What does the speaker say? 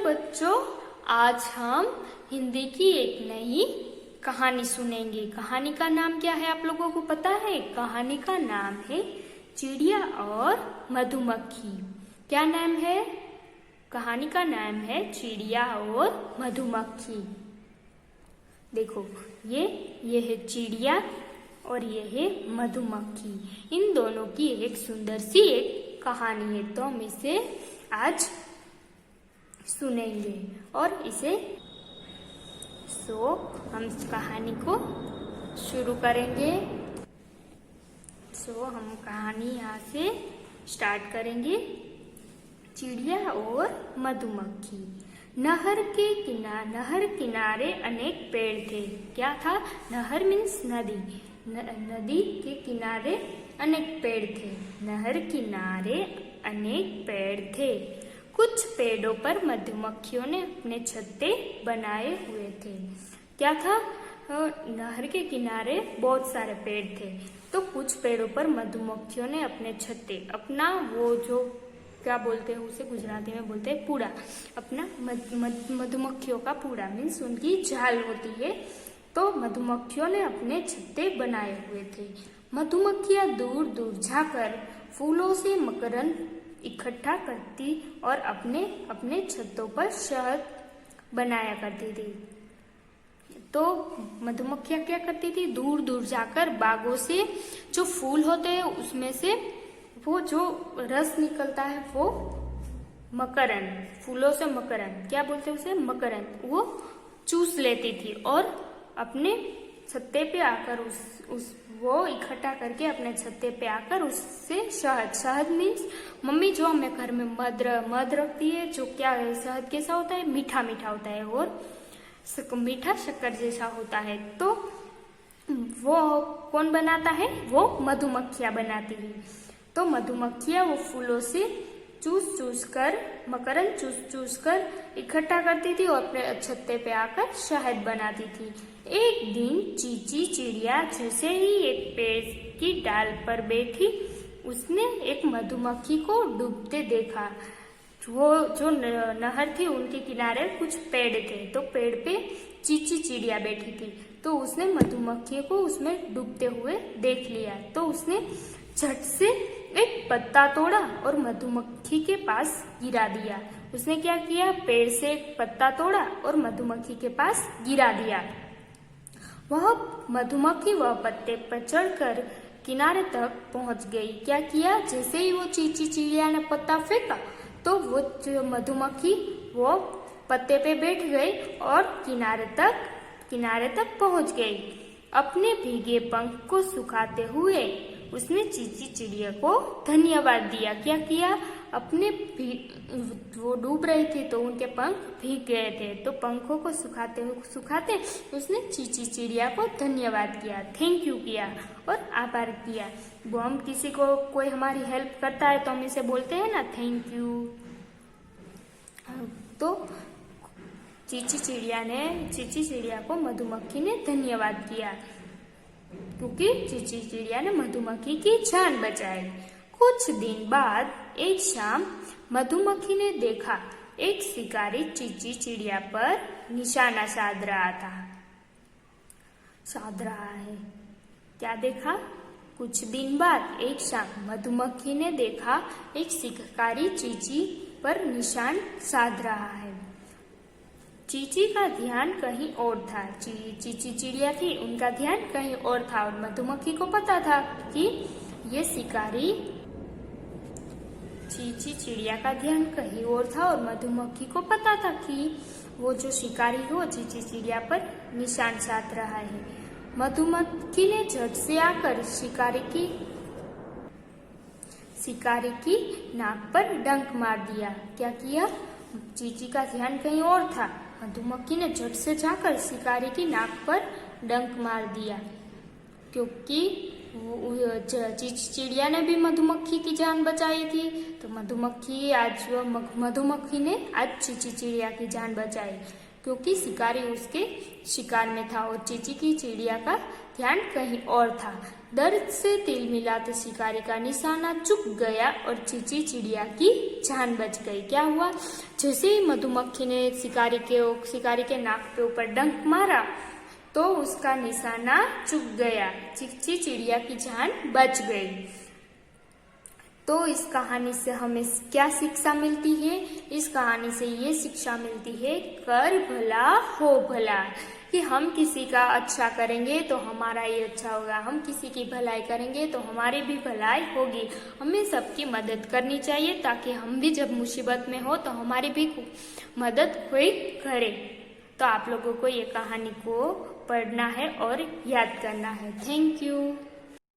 बच्चों, आज हम हिंदी की एक नई कहानी सुनेंगे। कहानी का नाम क्या है आप लोगों को पता है? कहानी का नाम है चिड़िया और मधुमक्खी। क्या नाम है? कहानी का नाम है चिड़िया और मधुमक्खी। देखो, ये है चिड़िया और ये है मधुमक्खी। इन दोनों की एक सुंदर सी एक कहानी है, तो हम इसे आज सुनेंगे और हम इस कहानी को शुरू करेंगे। हम कहानी यहाँ से स्टार्ट करेंगे। चिड़िया और मधुमक्खी। नहर किनारे अनेक पेड़ थे। क्या था? नहर मीन्स नदी। नदी के किनारे अनेक पेड़ थे। नहर किनारे अनेक पेड़ थे। कुछ पेड़ों पर मधुमक्खियों ने अपने छत्ते बनाए हुए थे। क्या था? नहर के किनारे बहुत सारे पेड़ थे, तो कुछ पेड़ों पर मधुमक्खियों ने अपने छत्ते, अपना वो जो क्या बोलते हैं उसे गुजराती में बोलते हैं पूड़ा, अपना मधुमक्खियों का पूड़ा मीन्स उनकी जाल होती है, तो मधुमक्खियों ने अपने छत्ते बनाए हुए थे। मधुमक्खियां दूर दूर जाकर फूलों से मकरंद इकट्ठा करती और अपने अपने छत्तों पर शहद बनाया करती थी। तो मधुमक्खियां क्या करती थी? दूर दूर जाकर बागों से जो फूल होते हैं उसमें से वो जो रस निकलता है वो मकरंद, फूलों से मकरंद, क्या बोलते हैं उसे? मकरंद, वो चूस लेती थी और अपने छत्ते पे आकर वो इकट्ठा करके अपने छत्ते पे आकर उससे शहद मीन्स मम्मी जो हमें घर में मध रखती है, जो क्या है, शहद कैसा होता है? मीठा मीठा होता है और मीठा शक्कर जैसा होता है। तो वो कौन बनाता है? वो मधुमक्खियां बनाती है। तो मधुमक्खियां वो फूलों से मकरंद चूस कर इकट्ठा करती थी और अपने छत्ते पे आकर शहद बनाती थी। एक दिन चींची चिड़िया जैसे ही एक पेड़ की डाल पर बैठी, उसने एक मधुमक्खी को डूबते देखा। वो जो नहर थी उनके किनारे कुछ पेड़ थे, तो पेड़ पे चींची चिड़िया बैठी थी, तो उसने मधुमक्खी को उसमें डूबते हुए देख लिया। तो उसने झट से एक पत्ता तोड़ा और मधुमक्खी के पास गिरा दिया। उसने क्या किया? पेड़ से एक पत्ता तोड़ा और मधुमक्खी के पास गिरा दिया। वह मधुमक्खी वह पत्ते पर चढ़कर किनारे तक पहुंच गई। क्या किया? जैसे ही वो चींची चिड़िया ने पत्ता फेंका, तो वो जो मधुमक्खी वो पत्ते पे बैठ गई और किनारे तक पहुंच गई। अपने भीगे पंख को सुखाते हुए उसने चींची चिड़िया को धन्यवाद दिया। क्या किया? वो डूब रही थी तो उनके पंख भीग गए थे, तो पंखों को सुखाते उसने चींची चिड़िया को धन्यवाद किया, थैंक यू किया और आभार किया। वो हम किसी को कोई हमारी हेल्प करता है तो हम इसे बोलते हैं ना, थैंक यू। तो चींची चिड़िया को मधुमक्खी ने धन्यवाद किया, क्योंकि चींची चिड़िया ने मधुमक्खी की जान बचाई। कुछ दिन बाद एक शाम मधुमक्खी ने देखा एक शिकारी चींची चिड़िया पर निशाना साध रहा है। क्या देखा? कुछ दिन बाद एक शाम मधुमक्खी ने देखा एक शिकारी चींची पर निशान साध रहा है। चींची का ध्यान कहीं और था। चींची चिड़िया थी, उनका ध्यान कहीं और था और मधुमक्खी को पता था कि ये शिकारी, चींची चिड़िया का ध्यान कहीं और था और मधुमक्खी को पता था कि वो जो शिकारी हो चींची चिड़िया पर निशान साध रहा है। मधुमक्खी ने झट से आकर शिकारी की नाक पर डंक मार दिया। क्या किया? चींची का ध्यान कहीं और था, मधुमक्खी ने झट से जाकर शिकारी की नाक पर डंक मार दिया, क्योंकि चींची चिड़िया ने भी मधुमक्खी की जान बचाई थी। तो मधुमक्खी ने आज चींची चिड़िया की जान बचाई, क्योंकि शिकारी उसके शिकार में था और चींची की चिड़िया का ध्यान कहीं और था। दर्द से तिल मिलाते शिकारी का निशाना चूक गया और चींची चिड़िया की जान बच गई। क्या हुआ? जैसे ही मधुमक्खी ने शिकारी के नाक पे ऊपर डंक मारा तो उसका निशाना चूक गया, चींची चिड़िया की जान बच गई। तो इस कहानी से हमें क्या शिक्षा मिलती है? इस कहानी से ये शिक्षा मिलती है, कर भला हो भला, कि हम किसी का अच्छा करेंगे तो हमारा ही अच्छा होगा, हम किसी की भलाई करेंगे तो हमारी भी भलाई होगी। हमें सबकी मदद करनी चाहिए ताकि हम भी जब मुसीबत में हो तो हमारी भी मदद कोई करे। तो आप लोगों को ये कहानी को पढ़ना है और याद करना है। Thank you.